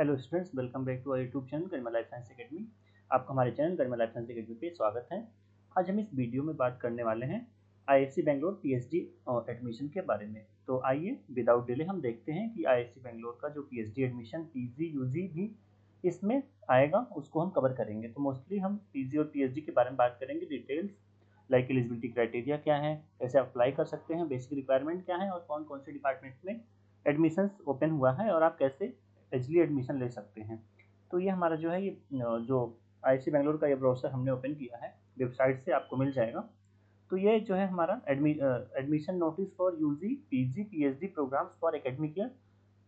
Hello students, welcome back to our YouTube channel Garima life science academy. आपका हमारे channel Garima life science academy पे स्वागत है। आज हम इस वीडियो में बात करने वाले हैं आईआईएससी बेंगलोर पीएचडी एडमिशन के बारे में। तो आइए विदाउट डिले हम देखते हैं कि आईआईएससी बेंगलोर का जो पीएचडी एडमिशन पीजी यूजी भी इसमें आएगा, उसको हम कवर करेंगे। तो मोस्टली हम पीजी और पीएचडी के बारे में बात करेंगे, डिटेल्स लाइक एलिजिबिलिटी क्राइटेरिया क्या है, कैसे अप्लाई कर सकते हैं, बेसिक रिक्वायरमेंट क्या है और कौन कौन से डिपार्टमेंट में एडमिशन्स ओपन हुआ है और आप कैसे इजली एडमिशन ले सकते हैं। तो ये हमारा जो है ये जो आईआईएससी बेंगलोर का ये ब्राउज़र हमने ओपन किया है, वेबसाइट से आपको मिल जाएगा। तो ये जो है हमारा admission notice for UG PG PhD programmes for academic year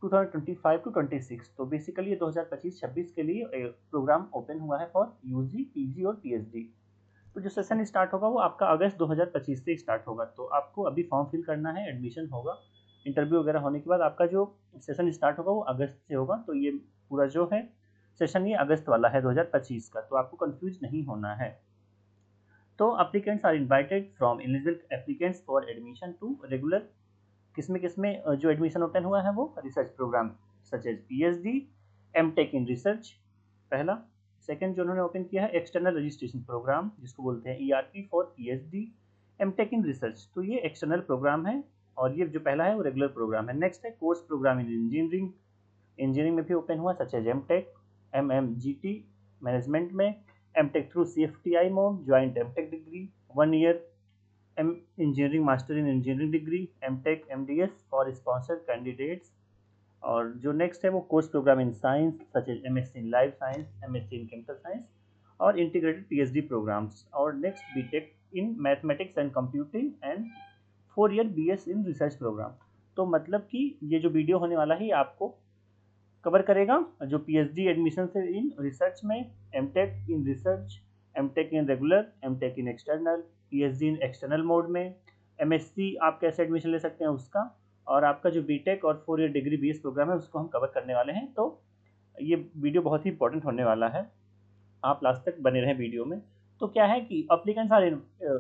2025 to 26। तो बेसिकली ये 2025-26 के लिए प्रोग्राम ओपन हुआ है फॉर यूजी पीजी और पीएचडी। तो जो सेशन स्टार्ट होगा वो आपका अगस्त 2025 से स्टार्ट होगा। तो आपको अभी फॉर्म फिल करना है, एडमिशन होगा, इंटरव्यू वगैरह होने के बाद आपका जो सेशन स्टार्ट होगा वो अगस्त से होगा। तो ये पूरा जो है सेशन ये अगस्त वाला है 2025 का, तो आपको कंफ्यूज नहीं होना है। तो applicants are invited from eligible applicants for admission to regular. किसमें जो एडमिशन ओपन हुआ है वो research programme such as PhD, MTech in research पहला। सेकंड जो उन्होंने ओपन किया है एक्सटर्नल रजिस्ट्रेशन प्रोग्राम, जिसको बोलते हैं ERP for PhD, MTech in research. तो ये एक्सटर्नल प्रोग्राम है और ये जो पहला है वो रेगुलर प्रोग्राम है। नेक्स्ट है course programme in engineering, engineering में भी ओपन हुआ such as MTech, MMGT management में, MTech through CFTI mode, joint MTech degree 1 year, engineering master in engineering degree, MTech MDS for sponsored candidates. और जो next है वो course programme in science such as MSc in life science, MSc in chemical science और integrated PhD programmes. और next BTech in mathematics and computing and 4 year BS in research programme. तो मतलब कि ये जो वीडियो होने वाला है ये आपको कवर करेगा जो पीएचडी एडमिशन से इन रिसर्च में, MTech in research, MTech in regular, MTech in external, PhD in external mode में, एमएससी आप कैसे एडमिशन ले सकते हैं उसका, और आपका जो बीटेक और 4 ईयर डिग्री बीएस प्रोग्राम है उसको हम कवर करने वाले हैं। तो ये वीडियो बहुत ही इंपॉर्टेंट होने वाला है, आप लास्ट तक बने रहें वीडियो में। तो क्या है कि applicants are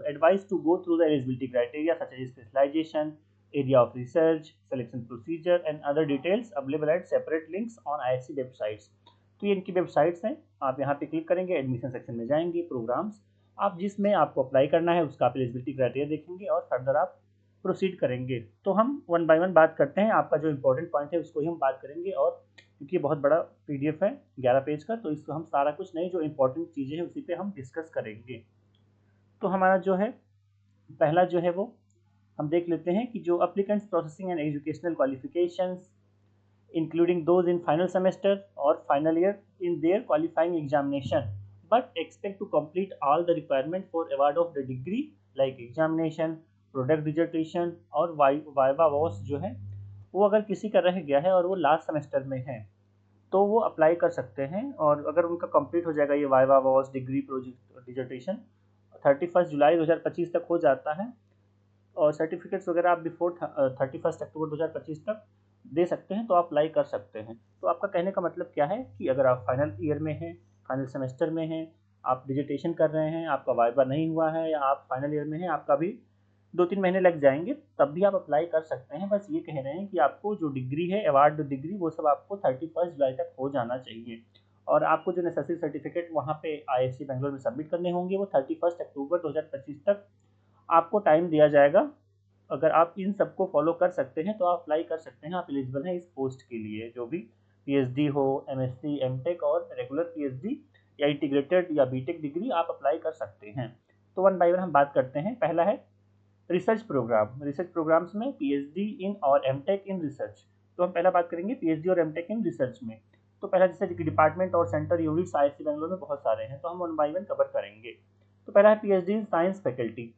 advise to go through the eligibility criteria such as specialisation, area of research, selection procedure and other details available at separate links on IISc websites। तो ये इनकी वेबसाइट्स हैं, आप यहाँ पे क्लिक करेंगे, एडमिशन सेक्शन में जाएंगे, प्रोग्राम्स आप जिसमें आपको अप्लाई करना है उसका आप एलिजिबिलिटी क्राइटेरिया देखेंगे और फर्दर आप प्रोसीड करेंगे। तो हम वन बाय वन बात करते हैं, आपका जो इंपॉर्टेंट पॉइंट है उसको ही हम बात करेंगे। और क्योंकि ये बहुत बड़ा पीडीएफ है 11 पेज का, तो इसको हम सारा कुछ नहीं, जो इंपॉर्टेंट चीज़ें हैं उसी पे हम डिस्कस करेंगे। तो हमारा जो है पहला जो है वो हम देख लेते हैं कि जो applicants processing and educational qualifications including those in final semester और final year in their qualifying examination but expect to complete all the requirement for award of the degree like examination, product dissertation और viva voce जो है वो अगर किसी का रह गया है और वो लास्ट सेमेस्टर में है तो वो अप्लाई कर सकते हैं। और अगर उनका कंप्लीट हो जाएगा ये viva voce, degree, project dissertation 31 जुलाई 2025 तक हो जाता है और सर्टिफिकेट्स वगैरह आप बिफोर 31 अक्टूबर 2025 तक दे सकते हैं, तो आप अप्लाई कर सकते हैं। तो आपका कहने का मतलब क्या है कि अगर आप फाइनल ईयर में हैं, फाइनल सेमेस्टर में हैं, आप डिजिटेशन कर रहे हैं, आपका वाइवा नहीं हुआ है या आप फाइनल ईयर में हैं, आपका भी 2-3 महीने लग जाएंगे, तब भी आप अप्लाई कर सकते हैं। बस ये कह रहे हैं कि आपको जो डिग्री है, अवार्ड डिग्री, वो सब आपको 31 जुलाई तक हो जाना चाहिए। और आपको जो नेसेसरी सर्टिफिकेट वहाँ पे आईआईएससी बेंगलोर में सबमिट करने होंगे वो 31 अक्टूबर 2025 तक आपको टाइम दिया जाएगा। अगर आप इन सबको फॉलो कर सकते हैं तो आप अप्लाई कर सकते हैं, आप एलिजिबल हैं इस पोस्ट के लिए, जो भी पीएचडी हो, एमएससी, एमटेक और रेगुलर पीएचडी या इंटीग्रेटेड या बीटेक डिग्री आप अप्लाई कर सकते हैं। तो वन बाय वन हम बात करते हैं। पहला है रिसर्च प्रोग्राम। रिसर्च प्रोग्राम्स में पीएचडी इन और एमटेक इन रिसर्च। तो हम पहला बात करेंगे पीएचडी और एमटेक इन रिसर्च में। तो पहला जैसे कि डिपार्टमेंट और सेंटर यूनिट्स आईआईएससी बेंगलोर में बहुत सारे हैं, तो हम वन बाय वन कवर करेंगे। तो पहला है पीएचडी इन साइंस फैकल्टी।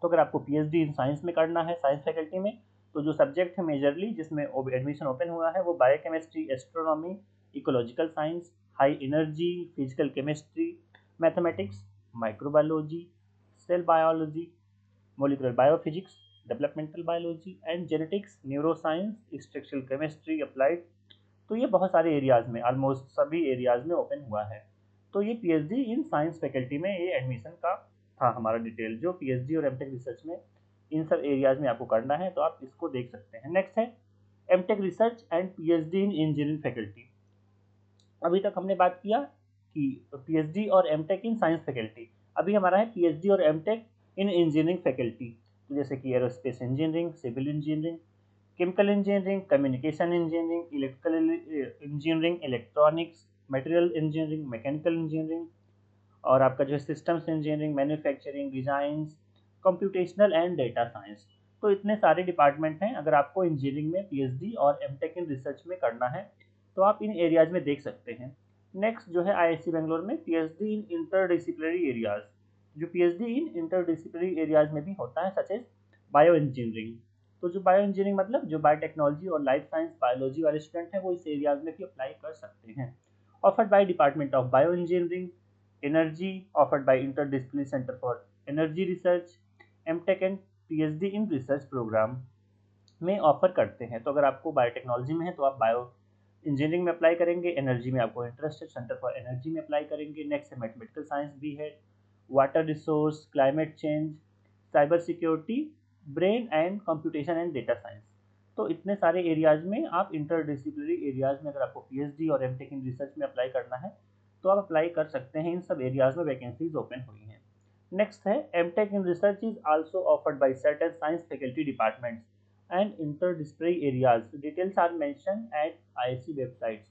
तो अगर आपको पीएचडी इन साइंस में करना है, साइंस फैकल्टी में, तो जो सब्जेक्ट है मेजरली जिसमें एडमिशन ओपन हुआ है वो biochemistry, astronomy, ecological science, high energy, physical chemistry, mathematics, microbiology, cell biology, molecular biophysics, developmental biology and genetics, neuro science, structural chemistry, applied. तो ये बहुत सारे एरियाज़ में, ऑलमोस्ट सभी एरियाज़ में ओपन हुआ है। तो ये पीएचडी इन साइंस फैकल्टी में ये एडमिशन का था हमारा डिटेल, जो पीएचडी और एमटेक रिसर्च में इन सब एरियाज़ में आपको करना है, तो आप इसको देख सकते हैं। नेक्स्ट है MTech research and PhD in engineering faculty. अभी तक हमने बात किया कि पीएचडी और एमटेक इन साइंस फैकल्टी। अभी हमारा है पीएचडी और एमटेक इन इंजीनियरिंग फैकल्टी, तो जैसे कि aerospace engineering, civil engineering, chemical engineering, communication engineering, electrical engineering, electronics, material engineering, mechanical engineering, और आपका जो है systems engineering, manufacturing, design, computational and data science. तो इतने सारे डिपार्टमेंट हैं। अगर आपको इंजीनियरिंग में पीएचडी और एमटेक इन रिसर्च में करना है तो आप इन एरियाज में देख सकते हैं। नेक्स्ट जो है आईआईसी बेंगलोर में पीएचडी इन इंटरडिसिप्लिनरी एरियाज, जो पीएचडी इन इंटरडिसिप्लिनरी एरियाज में भी होता है, सच एज बायो इंजीनियरिंग। तो जो बायो इंजीनियरिंग मतलब जो बायोटेक्नोलॉजी और लाइफ साइंस बायोलॉजी वाले स्टूडेंट हैं वो इस एरियाज में भी अप्लाई कर सकते हैं। Offered by department of bio engineering, energy offered by interdisciplinary centre for energy research, MTech and PhD in research programme में ऑफर करते हैं। तो अगर आपको बायोटेक्नोलॉजी में है तो आप बायो इंजीनियरिंग में अप्लाई करेंगे, एनर्जी में आपको इंटरेस्ट है सेंटर फॉर एनर्जी में अप्लाई करेंगे। नेक्स्ट है मैथमेटिकल साइंस भी है, water resource, climate change, cyber security, brain and computation and data science. तो इतने सारे एरियाज में आप इंटरडिसिप्लिनरी एरियाज में अगर आपको पीएचडी और एमटेक इन रिसर्च में अप्लाई करना है तो आप अप्लाई कर सकते हैं। इन सब एरियाज में वैकेंसीज ओपन हुई हैं। नेक्स्ट है MTech in research is also offered by certain science faculty departments and interdisciplinary areas. Details are mentioned at IISc websites.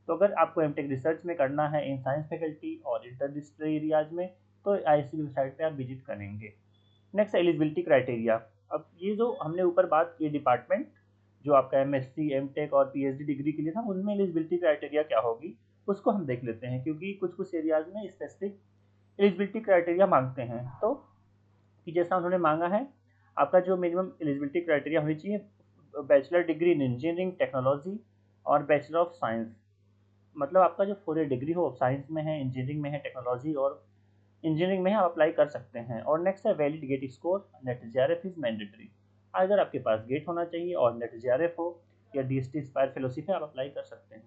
तो अगर आपको एमटेक रिसर्च में करना है इन साइंस फैकल्टी और इंटरडिसिप्लिनरी एरियाज में तो आईआईएससी की वेबसाइट पे आप विजिट करेंगे। Next eligibility criteria. अब ये जो हमने ऊपर बात की डिपार्टमेंट जो आपका एमएससी एमटेक और पीएचडी डिग्री के लिए था उनमें एलिजिबिलिटी क्राइटेरिया क्या होगी उसको हम देख लेते हैं, क्योंकि कुछ कुछ एरियाज में स्पेसिफिक एलिजिबिलिटी क्राइटेरिया मांगते हैं। तो कि जैसा उन्होंने मांगा है आपका जो मिनिमम एलिजिबिलिटी क्राइटेरिया होनी चाहिए बैचलर डिग्री इन इंजीनियरिंग टेक्नोलॉजी और बैचलर ऑफ साइंस, मतलब आपका जो 4 ईयर डिग्री हो साइंस में है, इंजीनियरिंग में है, टेक्नोलॉजी और इंजीनियरिंग में है, आप अप्लाई कर सकते हैं। और नेक्स्ट है valid GATE score, NET JRF is mandatory. अगर आपके पास गेट होना चाहिए और नेट जेआरएफ हो या डीएसटी इंस्पायर फेलोशिप है आप अप्लाई कर सकते हैं।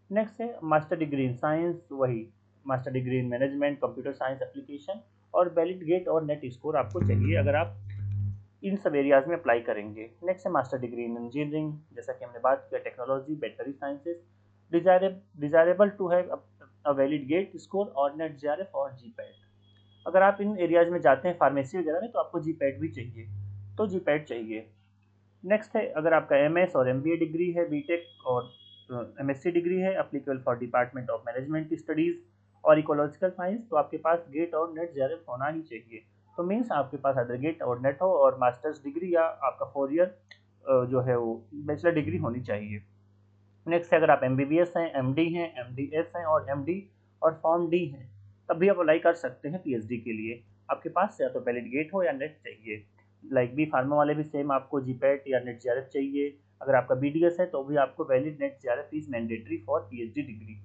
नेक्स्ट है मास्टर डिग्री इन साइंस, वही master degree in management computer science application, और वैलिड गेट और नेट स्कोर आपको चाहिए अगर आप इन सब एरियाज में अप्लाई करेंगे। नेक्स्ट है मास्टर डिग्री इन इंजीनियरिंग, जैसा कि हमने बात किया, technology, battery sciences, desirable to have a valid GATE score और नेट जेआरएफ और जीपैट। अगर आप इन एरियाज में जाते हैं फार्मेसी वगैरह में तो आपको जीपैट भी चाहिए, तो जीपैट चाहिए। नेक्स्ट है अगर आपका एमएस और एमबीए डिग्री है, बीटेक और एमएससी डिग्री है applicable for department of management studies और इकोलॉजिकल साइंस, तो आपके पास गेट और नेट जेआरएफ होना ही चाहिए। तो मीन्स आपके पास अदर गेट और नेट हो और मास्टर्स डिग्री या आपका 4 ईयर जो है वो बैचलर डिग्री होनी चाहिए। नेक्स्ट है अगर आप एमबीबीएस हैं, एमडी हैं, एमडीएस हैं और एमडी और फॉर्म डी हैं तब भी आप अप्लाई कर सकते हैं पीएचडी के लिए। आपके पास या तो वैलिड गेट हो या नेट चाहिए। लाइक बी फार्मा वाले भी सेम आपको जीपैट या नेट जेआरएफ चाहिए। अगर आपका बीडीएस है तो भी आपको valid net JRF is mandatory for PhD degree,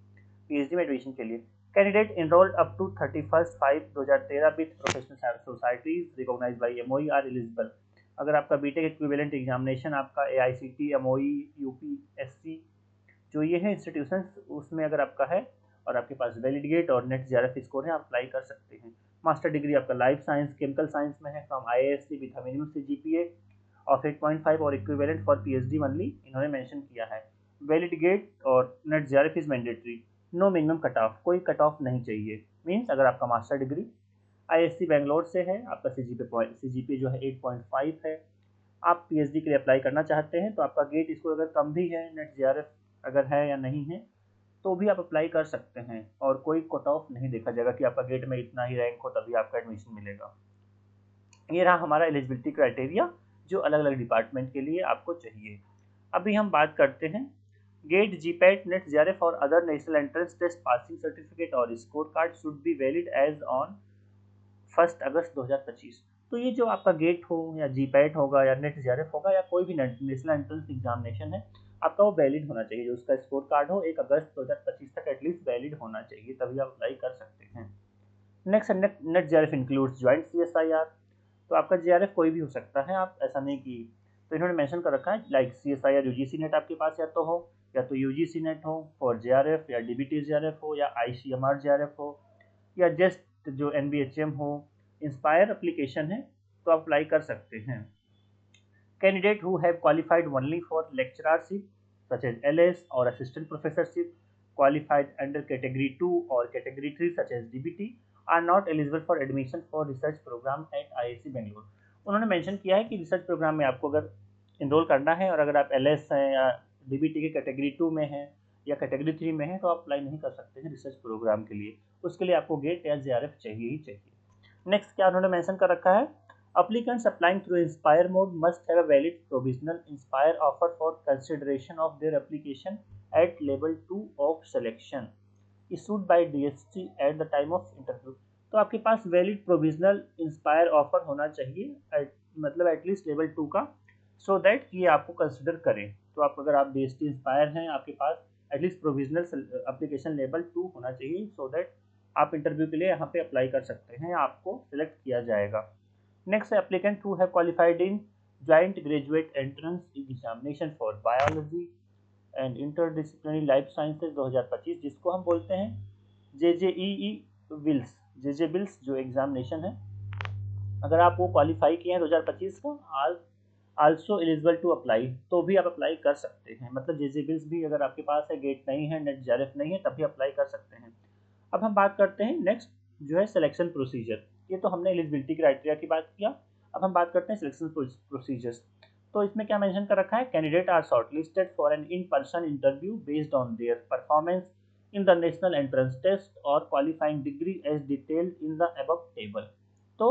PhD में एडमिशन के लिए। Candidate enrolled up to 31/5/2013 with professional societies recognized by MOE are eligible। अगर आपका बीटेक इक्विवेलेंट एग्जामिनेशन आपका एआईसीटी, एमओई, यूपीएससी जो ये है इंस्टीट्यूशंस उसमें अगर आपका है और आपके पास वैलिड गेट और नेट जेआरएफ स्कोर है आप अप्लाई कर सकते हैं। मास्टर डिग्री आपका लाइफ साइंस केमिकल साइंस में है from IISc with minimum CGPA of 8.5 और इक्विवेलेंट फॉर पीएचडी ओनली इन्होंने मेंशन किया है। वैलिड गेट और NET JRF is mandatory, no minimum cut off, कोई कट ऑफ नहीं चाहिए। मीन्स अगर आपका मास्टर डिग्री आईआईएससी बेंगलोर से है, आपका सीजीपी जो है 8.5 है, आप पीएचडी के लिए अप्लाई करना चाहते हैं तो आपका गेट स्कोर अगर कम भी है, नेट जेआरएफ अगर है या नहीं है तो भी आप अप्लाई कर सकते हैं और कोई कट ऑफ नहीं देखा जाएगा कि आपका गेट में इतना ही रैंक हो तभी आपका एडमिशन मिलेगा। ये रहा हमारा एलिजिबिलिटी क्राइटेरिया जो अलग अलग डिपार्टमेंट के लिए आपको चाहिए। अभी हम बात करते हैं गेट, जीपैट, नेट जेआरएफ और other national entrance test passing certificate और score card should be valid as on 1 August 2025। तो ये जो आपका गेट हो या जीपैट होगा या नेट जेआरएफ होगा या कोई भी नेशनल एंट्रेंस एग्जामिनेशन है आपका वो वैलिड होना चाहिए। जो उसका स्कोर कार्ड हो 1 अगस्त 2025 तक एटलीस्ट वैलिड होना चाहिए, तभी आप अप्लाई कर सकते हैं। Next net JRF includes joint CSIR. तो आपका जेआरएफ कोई भी हो सकता है, आप ऐसा नहीं कि, तो इन्होंने मेंशन कर रखा है लाइक सीएसआईआर यूजीसी नेट आपके पास या तो हो या तो यूजीसी नेट हो फॉर जेआरएफ या डीबीटी जेआरएफ हो या आईसीएमआर जेआरएफ हो या जस्ट जो एनबीएचएम हो, इंस्पायर एप्लीकेशन है तो आप अप्लाई कर सकते हैं। Candidate who have qualified only for lectureship such as LS और assistant professorship qualified under category 2 or category 3 such as DBT are not eligible for admission for research program at IISc Bangalore। उन्होंने mention किया है कि research programme में आपको अगर enrol करना है और अगर आप LS हैं या DBT के कैटेगरी 2 में हैं या कैटेगरी 3 में हैं तो आप अप्लाई नहीं कर सकते हैं रिसर्च प्रोग्राम के लिए। उसके लिए आपको गेट या JRF चाहिए ही चाहिए। नेक्स्ट क्या उन्होंने मेंशन कर रखा है, applicants applying through Inspire mode must have a valid provisional Inspire offer for consideration of their application at level 2 of selection issued by DST at the time of interview। तो आपके पास valid provisional inspire offer होना चाहिए मतलब at least level 2 का, so that ये आपको consider करें। तो आप अगर आप DST इंस्पायर हैं आपके पास एटलीस्ट प्रोविजनल एप्लीकेशन लेवल 2 होना चाहिए, सो दैट आप इंटरव्यू के लिए यहाँ पे अप्लाई कर सकते हैं, आपको सिलेक्ट किया जाएगा। Next applicant who have qualified in joint graduate entrance examination for biology and interdisciplinary life sciences 2025, जिसको हम बोलते हैं JJ विल्स जो एग्जामिनेशन है, अगर आप वो क्वालिफाई किए हैं 2025 का, आल्सो एलिजिबल टू अप्लाई, तो भी आप अप्लाई कर सकते हैं। मतलब JJ विल्स भी अगर आपके पास है, गेट नहीं है, नेट JRF नहीं है, तब भी अप्लाई कर सकते हैं। अब हम बात करते हैं नेक्स्ट जो है सिलेक्शन प्रोसीजर। ये तो हमने एलिजिबिलिटी क्राइटेरिया की बात किया, अब हम बात करते हैं सिलेक्शन प्रोसीजर्स। तो इसमें क्या मेंशन कर रखा है, candidate are shortlisted for an in person interview based on their performance in the national entrance test और qualifying degree as detailed in the above table. तो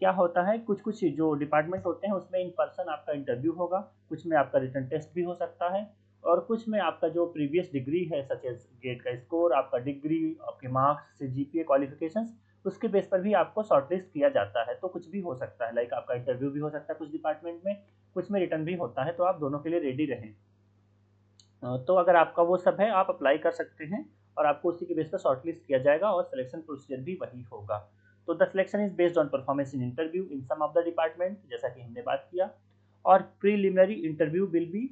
क्या होता है, कुछ कुछ जो डिपार्टमेंट होते हैं उसमें इन पर्सन आपका इंटरव्यू होगा, कुछ में आपका रिटन टेस्ट भी हो सकता है, और कुछ में आपका जो प्रीवियस डिग्री है सच एज गेट का स्कोर, आपका डिग्री, आपके मार्क्स से GPA क्वालिफिकेशंस, उसके बेस पर भी आपको शॉर्टलिस्ट किया जाता है। तो कुछ भी हो सकता है, लाइक आपका इंटरव्यू भी हो सकता है कुछ डिपार्टमेंट में, कुछ में रिटर्न भी होता है, तो आप दोनों के लिए रेडी रहें। तो अगर आपका वो सब है आप अप्लाई कर सकते हैं और आपको उसी के बेस पर शॉर्टलिस्ट किया जाएगा और सिलेक्शन प्रोसीजर भी वही होगा। तो the selection is based on performance in interview in some of the department, जैसा कि हमने बात किया, और preliminary interview will be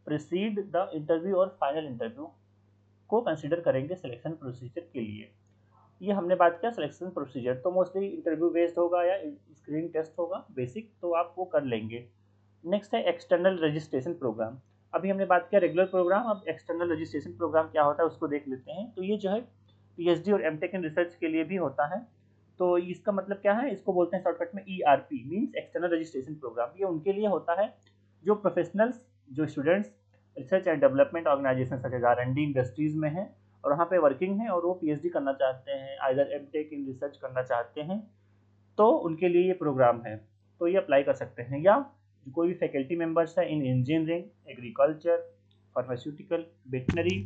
precede the interview और फाइनल इंटरव्यू को कंसिडर करेंगे सिलेक्शन प्रोसीजर के लिए। ये हमने बात किया सिलेक्शन प्रोसीजर। तो मोस्टली इंटरव्यू बेस्ड होगा या स्क्रीनिंग टेस्ट होगा बेसिक, तो आप वो कर लेंगे। नेक्स्ट है एक्सटर्नल रजिस्ट्रेशन प्रोग्राम। अभी हमने बात किया रेगुलर प्रोग्राम, अब एक्सटर्नल रजिस्ट्रेशन प्रोग्राम क्या होता है उसको देख लेते हैं। तो ये जो है PhD और MTech इन रिसर्च के लिए भी होता है। तो इसका मतलब क्या है, इसको बोलते हैं शॉर्टकट में ERP, means external registration programme. ये उनके लिए होता है जो प्रोफेशनल्स, जो students research and development organisation such as R&D industries में हैं और वहाँ पे वर्किंग है और वो PhD करना चाहते हैं, आइदर MTech इन रिसर्च करना चाहते हैं, तो उनके लिए ये प्रोग्राम है, तो ये अप्लाई कर सकते हैं। या कोई भी फैकल्टी मेंबर्स है in engineering, agriculture, pharmaceutical, veterinary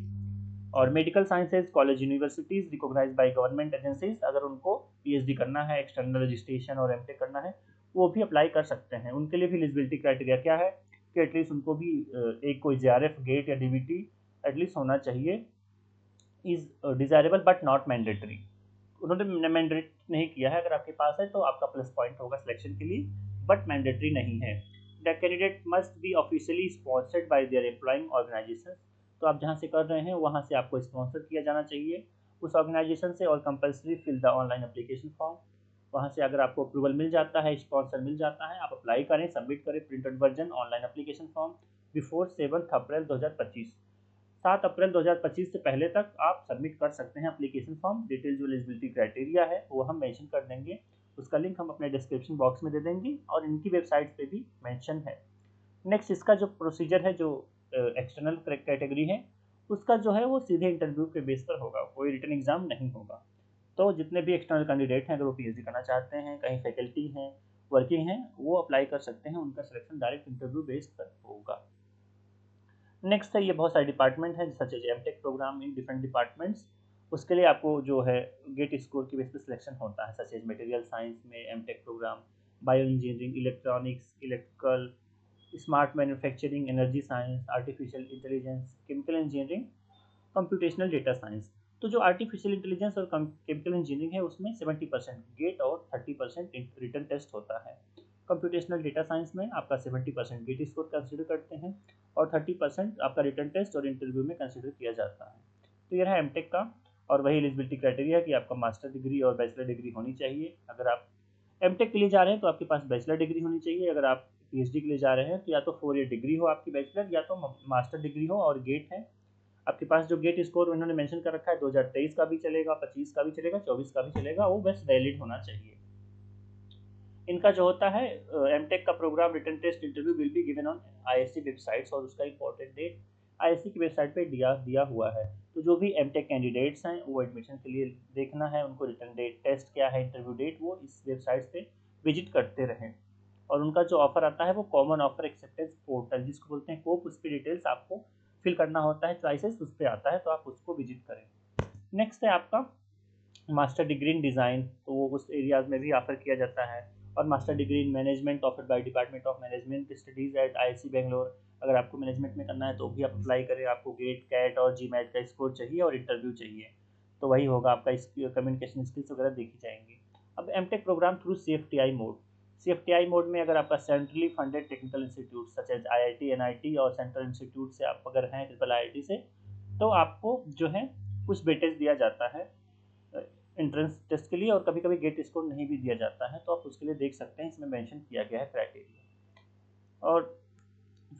और medical sciences, college universities recognised by government agencies, अगर उनको PhD करना है, एक्सटर्नल रजिस्ट्रेशन और MTech करना है, वो भी अप्लाई कर सकते हैं। उनके लिए भी एलिजिबिलिटी क्राइटेरिया क्या है कि एटलीस्ट उनको भी एक कोई JRF, गेट या DBT एटलीस्ट होना चाहिए, is desirable but not mandatory. उन्होंने मैंडेट नहीं किया है, अगर आपके पास है तो आपका प्लस पॉइंट होगा सिलेक्शन के लिए, बट मैंडेटरी नहीं है। The candidate must be officially sponsored by their employing organisation. तो आप जहाँ से कर रहे हैं वहाँ से आपको स्पॉन्सर किया जाना चाहिए उस ऑर्गेनाइजेशन से, और compulsory fill the online application form. वहाँ से अगर आपको अप्रूवल मिल जाता है, स्पॉन्सर मिल जाता है, आप अप्लाई करें, सबमिट करें printed version online application form before 7 अप्रैल 2025। 7 अप्रैल 2025 से पहले तक आप सबमिट कर सकते हैं एप्लीकेशन फॉर्म। डिटेल जो एलिजिबिलिटी क्राइटेरिया है वो हम मेंशन कर देंगे, उसका लिंक हम अपने डिस्क्रिप्शन बॉक्स में दे देंगे और इनकी वेबसाइट पे भी मेंशन है। नेक्स्ट इसका जो प्रोसीजर है, जो एक्सटर्नल कैटेगरी है, उसका जो है वो सीधे इंटरव्यू के बेस पर होगा, कोई रिटन एग्जाम नहीं होगा। तो जितने भी एक्सटर्नल कैंडिडेट हैं अगर वो PhD करना चाहते हैं, कहीं फैकल्टी हैं, वर्किंग हैं, वो अप्लाई कर सकते हैं, उनका सिलेक्शन डायरेक्ट इंटरव्यू बेस पर होगा। नेक्स्ट है, ये बहुत सारे डिपार्टमेंट हैं such as MTech programme in different departments, उसके लिए आपको जो है गेट स्कोर की बेस पर सिलेक्शन होता है, सच एज मटेरियल साइंस में MTech programme, bio engineering, electronics, electrical, smart manufacturing, energy science, artificial intelligence, chemical engineering, computational data science. तो जो आर्टिफिशियल इंटेलिजेंस और केमिकल इंजीनियरिंग है उसमें 70% गेट और 30% रिटन टेस्ट होता है। कंप्यूटेशनल डेटा साइंस में आपका 70% गेट स्कोर कंसिडर करते हैं और 30% आपका रिटन टेस्ट और इंटरव्यू में कंसिडर किया जाता है। तो ये रहा MTech का, और वही एलिजिबिलिटी क्राइटेरिया कि आपका मास्टर डिग्री और बैचलर डिग्री होनी चाहिए। अगर आप MTech के लिए जा रहे हैं तो आपके पास बैचलर डिग्री होनी चाहिए, अगर आप PhD के लिए जा रहे हैं तो या तो 4 ईयर डिग्री हो आपकी बैचलर, या तो मास्टर डिग्री हो और गेट है। आपके पास जो गेट स्कोर इन्होंने मेंशन कर रखा है 2023 का भी चलेगा, 25 का भी चलेगा, 24 का भी चलेगा, वो बस वैलिड होना चाहिए। इनका जो होता है एमटेक का programme written test interview will be given on IISc websites, और उसका इंपॉर्टेंट डेट आईएससी की वेबसाइट पे दिया हुआ है। तो जो भी एमटेक कैंडिडेट्स हैं वो एडमिशन के लिए देखना है, उनको रिटन डेट, टेस्ट क्या है, इंटरव्यू डेट, वो इस वेबसाइट पे विजिट करते रहें। और उनका जो ऑफर आता है वो कॉमन ऑफर एक्सेप्टेंस पोर्टल जिसको बोलते हैं कोप, उस पर डिटेल्स आपको फिल करना होता है, चॉइसेस उस पर आता है, तो आप उसको विजिट करें। नेक्स्ट है आपका मास्टर डिग्री इन डिज़ाइन, तो वो उस एरियाज में भी ऑफर किया जाता है। और master degree in management offered by department of management studies eight IISc Bangalore, अगर आपको मैनेजमेंट में करना है तो भी आप अप्लाई करें। आपको गेट, कैट और जीमैट का स्कोर चाहिए और इंटरव्यू चाहिए, तो वही होगा आपका, इस कम्युनिकेशन स्किल्स वगैरह देखी जाएंगी। अब MTech programme through CFTI mode, CFTI mode में अगर आपका centrally funded technical institute such as IIT, NIT और सेंट्रल इंस्टीट्यूट से आप अगर हैं ट्रिपल आईआईटी से, तो आपको जो है कुछ वेटेज दिया जाता है एंट्रेंस टेस्ट के लिए, और कभी कभी गेट स्कोर नहीं भी दिया जाता है, तो आप उसके लिए देख सकते हैं, इसमें मेंशन किया गया है क्राइटेरिया। और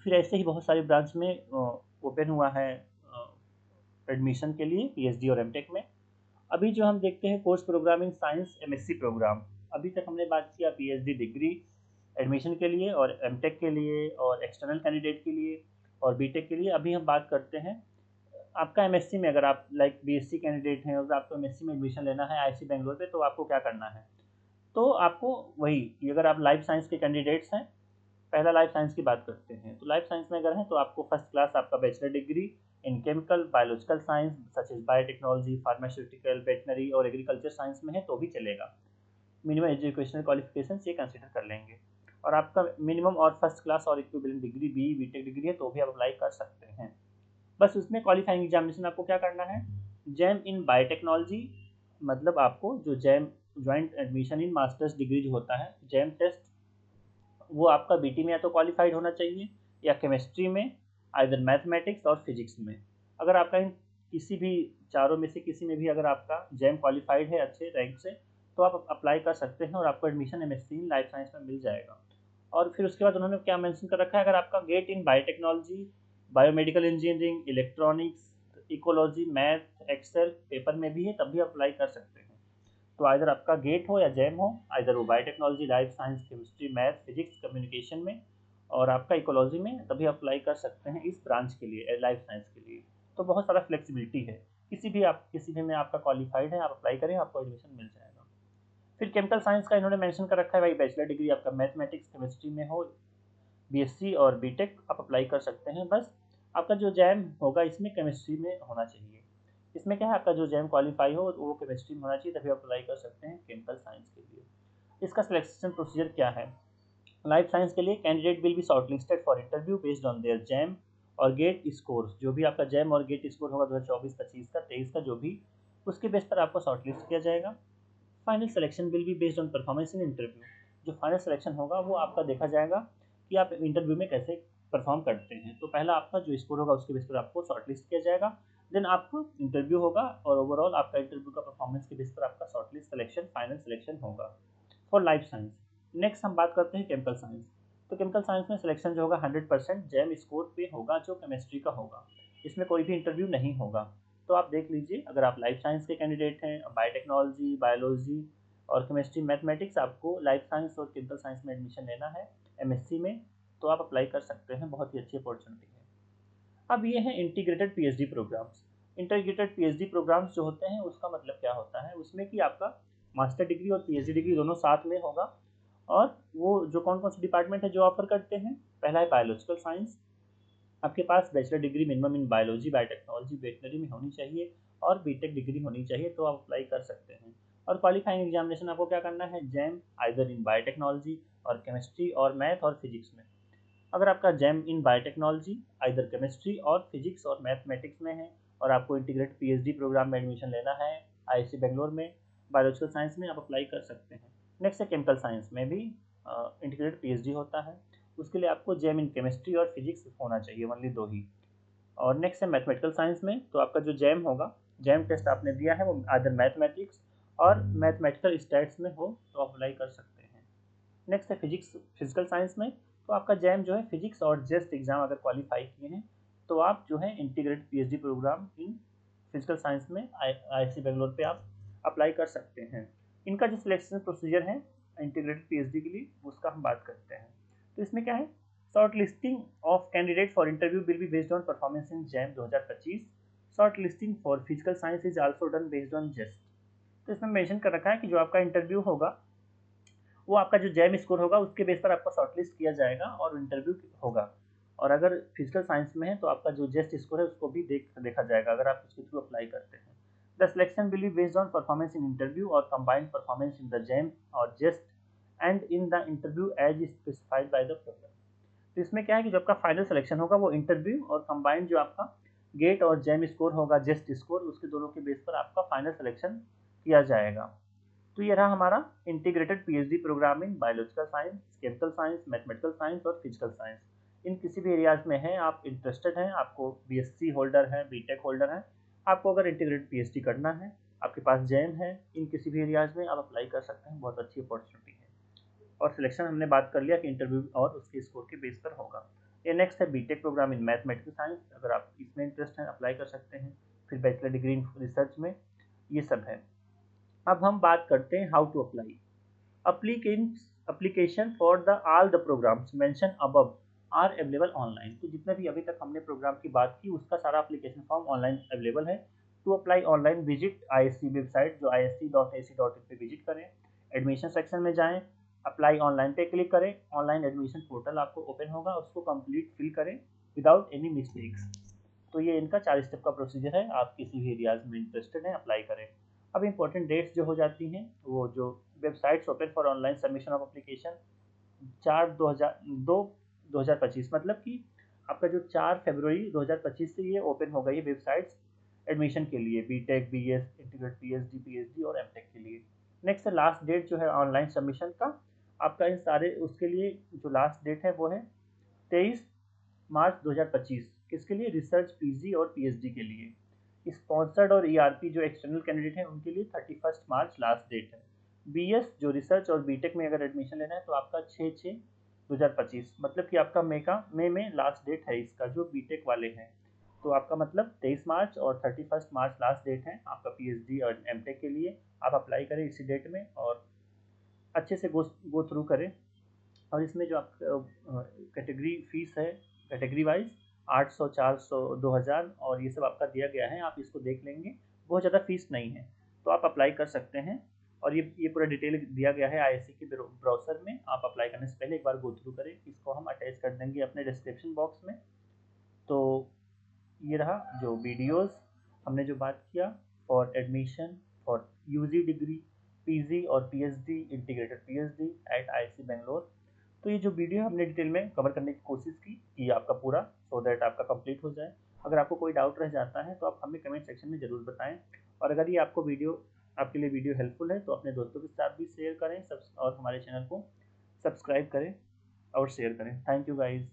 फिर ऐसे ही बहुत सारी ब्रांच में ओपन हुआ है एडमिशन के लिए पीएचडी और एमटेक में। अभी जो हम देखते हैं course programme in science MSc programme, अभी तक हमने बात किया पीएचडी डिग्री एडमिशन के लिए और एमटेक के लिए और एक्सटर्नल कैंडिडेट के लिए और बीटेक के लिए। अभी हम बात करते हैं आपका एमएससी में, अगर आप लाइक बीएससी कैंडिडेट हैं और आपको एमएससी में एडमिशन लेना है आईआईसी बेंगलोर पे, तो आपको क्या करना है? तो आपको वही, अगर आप लाइफ साइंस के कैंडिडेट्स हैं, पहला लाइफ साइंस की बात करते हैं, तो लाइफ साइंस में अगर हैं तो आपको फर्स्ट क्लास आपका bachelor degree in chemical biological science such as biotechnology, pharmaceutical, veterinary और एग्रीकल्चर साइंस में है तो भी चलेगा। मिनिमम एजुकेशनल क्वालिफिकेशन ये कंसिडर कर लेंगे। और आपका मिनिमम और फर्स्ट क्लास और equivalent degree B BTech degree है तो भी आप अप्लाई कर सकते हैं। बस उसमें क्वालिफाइंग एग्जामिनेशन आपको क्या करना है, जैम इन बायोटेक्नोलॉजी, मतलब आपको जो jam joint admission in masters degree जो होता है जैम टेस्ट, वो आपका बीटी में या तो क्वालिफाइड होना चाहिए या केमिस्ट्री में, आइदर मैथमेटिक्स और फिजिक्स में। अगर आपका इन किसी भी चारों में से किसी में भी अगर आपका जैम क्वालिफाइड है अच्छे रैंक से, तो आप अप्लाई कर सकते हैं और आपको admission MSc in life science में मिल जाएगा। और फिर उसके बाद उन्होंने क्या मेंशन कर रखा है, अगर आपका GATE in biotechnology, biomedical engineering, electronics, ecology, math, XL paper में भी है तब भी अप्लाई कर सकते हैं। तो आइधर आपका गेट हो या जैम हो, आइधर वो biotechnology, life science, chemistry, math, physics, communication में और आपका इकोलॉजी में, तभी अप्लाई कर सकते हैं इस ब्रांच के लिए, लाइफ साइंस के लिए। तो बहुत सारा फ्लेक्सिबिलिटी है, किसी भी में आपका क्वालिफाइड है आप अप्लाई करें, आपको एडमिशन मिल जाएगा। फिर केमिकल साइंस का इन्होंने मेंशन कर रखा है भाई, बैचलर डिग्री आपका मैथमेटिक्स केमिस्ट्री में हो, बीएससी और बीटेक आप अप्लाई कर सकते हैं। बस आपका जो जैम होगा इसमें केमिस्ट्री में होना चाहिए। इसमें क्या है, आपका जो जैम क्वालिफाई हो वो केमिस्ट्री में होना चाहिए, तभी आप अप्लाई कर सकते हैं केमिकल साइंस के लिए। इसका सिलेक्शन प्रोसीजर क्या है, लाइफ साइंस के लिए candidate will be shortlisted for interview based on there jam और गेट स्कोर, जो भी आपका जैम और गेट स्कोर होगा 2024, 25 का, 23 का, जो भी, उसके बेस पर आपको शॉर्टलिस्ट किया जाएगा। Final selection will be based on performance in interview, जो फाइनल सिलेक्शन होगा वो आपका देखा जाएगा कि आप इंटरव्यू में कैसे परफॉर्म करते हैं। तो पहला आपका जो स्कोर होगा उसके बेस पर आपको शॉर्टलिस्ट किया जाएगा, देन आपको इंटरव्यू होगा और ओवरऑल आपका इंटरव्यू का परफॉर्मेंस के बेस पर आपका शॉर्टलिस्ट सिलेक्शन, फाइनल सिलेक्शन होगा फॉर लाइफ साइंस। नेक्स्ट हम बात करते हैं केमिकल साइंस। तो केमिकल साइंस में सिलेक्शन जो होगा 100% जैम स्कोर पे होगा, जो केमिस्ट्री का होगा, इसमें कोई भी इंटरव्यू नहीं होगा। तो आप देख लीजिए, अगर आप लाइफ साइंस के कैंडिडेट हैं, बायोटेक्नोलॉजी, बायोलॉजी और केमिस्ट्री, मैथमेटिक्स, आपको लाइफ साइंस और केमिकल साइंस में एडमिशन लेना है एमएससी में, तो आप अप्लाई कर सकते हैं, बहुत ही अच्छी अपॉर्चुनिटी है। अब ये है integrated PhD programmes. Integrated PhD programmes जो होते हैं उसका मतलब क्या होता है, उसमें कि आपका मास्टर डिग्री और पीएचडी डिग्री दोनों साथ में होगा। और वो जो कौन कौन से डिपार्टमेंट है जो ऑफर करते हैं, पहला है बायोलॉजिकल साइंस, आपके पास bachelor degree minimum in biology, biotechnology, veterinary में होनी चाहिए और बीटेक डिग्री होनी चाहिए, तो आप अप्लाई कर सकते हैं। और क्वालिफाइंग एग्जामिनेशन आपको क्या करना है, जैम आइदर इन बायोटेक्नोलॉजी और केमिस्ट्री और मैथ और फिजिक्स में। अगर आपका जैम इन बायोटेक्नोलॉजी आइदर केमिस्ट्री और फिजिक्स और मैथमेटिक्स में है और आपको इंटीग्रेटेड पीएचडी प्रोग्राम में एडमिशन लेना है आईआईसी बेंगलोर में बायोलॉजिकल साइंस में, आप अप्लाई कर सकते हैं। नेक्स्ट है केमिकल साइंस में भी इंटीग्रेटेड पीएचडी होता है, उसके लिए आपको जैम इन केमिस्ट्री और फिजिक्स होना चाहिए, ओनली दो ही। और नेक्स्ट है मैथमेटिकल साइंस में, तो आपका जो जैम होगा, जैम टेस्ट आपने दिया है वो आइदर मैथमेटिक्स और मैथमेटिकल स्टैट्स में हो तो अप्लाई कर सकते हैं। नेक्स्ट है फिजिक्स, फिजिकल साइंस में, तो आपका जैम जो है फिजिक्स और जेस्ट एग्जाम अगर क्वालिफाई किए हैं तो आप जो है integrated PhD programme in physical science में आईआईसी बेंगलोर पे आप अप्लाई कर सकते हैं। इनका जो सिलेक्शन प्रोसीजर है इंटीग्रेटेड पीएचडी के लिए उसका हम बात करते हैं। तो इसमें क्या है, short listing of candidate for interview will be based on performance in JAM 2025। Short listing for physical science is also done based on JEST. तो इसमें मेंशन कर रखा है कि जो आपका इंटरव्यू होगा वो आपका जो जैम स्कोर होगा उसके बेस पर आपका शॉर्टलिस्ट किया जाएगा और इंटरव्यू होगा। और अगर फिजिकल साइंस में है तो आपका जो जेस्ट स्कोर है उसको भी देखा जाएगा अगर आप उसके थ्रू अप्लाई करते हैं। The selection will be based on performance in interview और combined performance in the JAM और JEST and in the interview as specified by the programme. तो इसमें क्या है कि जो आपका फाइनल सिलेक्शन होगा वो इंटरव्यू और कंबाइंड जो आपका गेट और जैम स्कोर होगा, जेस्ट स्कोर, उसके दोनों के बेस पर आपका फाइनल सिलेक्शन किया जाएगा। तो ये रहा हमारा integrated PhD programme in biological science, chemical science, mathematical science और फिजिकल साइंस। इन किसी भी एरियाज में है, आप इंटरेस्टेड हैं, आपको बीएससी होल्डर है, बीटेक होल्डर है, आपको अगर इंटीग्रेटेड पीएचडी करना है, आपके पास जैम है, इन किसी भी एरियाज में आप अप्लाई कर सकते हैं। बहुत अच्छी अपॉर्चुनिटी है। और सिलेक्शन हमने बात कर लिया कि इंटरव्यू और उसके स्कोर के बेस पर होगा। ये नेक्स्ट है BTech programme in mathematical science. अगर आप इसमें इंटरेस्ट हैं अप्लाई कर सकते हैं। फिर बैचलर डिग्री इन रिसर्च में, ये सब है। अब हम बात करते हैं how to apply. application for the all the programs mentioned above are available online। तो जितने भी अभी तक हमने प्रोग्राम की बात की उसका सारा एप्लीकेशन फॉर्म ऑनलाइन अवेलेबल है। To apply online visit IISc website जो isc.ac.in पे विजिट करें, एडमिशन सेक्शन में जाएं, अप्लाई ऑनलाइन पे क्लिक करें, ऑनलाइन एडमिशन पोर्टल आपको ओपन होगा, उसको कंप्लीट फिल करें विदाउट एनी मिस्टेक्स। तो ये इनका 4 स्टेप का प्रोसीजर है। आप किसी भी एरियाज में इंटरेस्टेड हैं अप्लाई करें। अब इंपॉर्टेंट डेट्स जो हो जाती हैं वो जो websites open for online submission of application 4/2/2025 मतलब कि आपका जो 4 फरवरी 2025 से ये ओपन हो गई है वेबसाइट्स एडमिशन के लिए, BTech, BS, integrated PhD, PhD और एमटेक के लिए। नेक्स्ट है लास्ट डेट जो है ऑनलाइन सबमिशन का, आपका इन सारे उसके लिए जो लास्ट डेट है वो है 23 मार्च 2025। किसके लिए? रिसर्च, पीजी और पीएचडी के लिए। स्पॉन्सर्ड और ईआरपी जो एक्सटर्नल कैंडिडेट हैं उनके लिए 31 मार्च लास्ट डेट है। बीएस जो रिसर्च और बीटेक में अगर एडमिशन लेना है तो आपका 6/6/2025 मतलब कि आपका मई में लास्ट डेट है इसका जो बीटेक वाले हैं। तो आपका मतलब 23 मार्च और 31 मार्च लास्ट डेट है आपका पीएचडी और एमटेक के लिए। आप अप्लाई करें इसी डेट में और अच्छे से गो थ्रू करें। और इसमें जो आप कैटेगरी फीस है कैटेगरी वाइज 800, 400, 2000 और ये सब आपका दिया गया है, आप इसको देख लेंगे। बहुत ज़्यादा फीस नहीं है तो आप अप्लाई कर सकते हैं। और ये पूरा डिटेल दिया गया है आईएससी के ब्राउज़र में। आप अप्लाई करने से पहले एक बार गो थ्रू करें। इसको हम अटैच कर देंगे अपने डिस्क्रिप्शन बॉक्स में। तो ये रहा जो वीडियोस हमने जो बात किया for admission for UG degree, PG और PhD, integrated PhD at IISc Bangalore. तो ये जो वीडियो हमने डिटेल में कवर करने की कोशिश की कि आपका पूरा सो दैट आपका कंप्लीट हो जाए। अगर आपको कोई डाउट रह जाता है तो आप हमें कमेंट सेक्शन में ज़रूर बताएं। और अगर ये आपके लिए वीडियो हेल्पफुल है तो अपने दोस्तों के साथ भी शेयर करें और हमारे चैनल को सब्सक्राइब करें और शेयर करें। Thank you guys.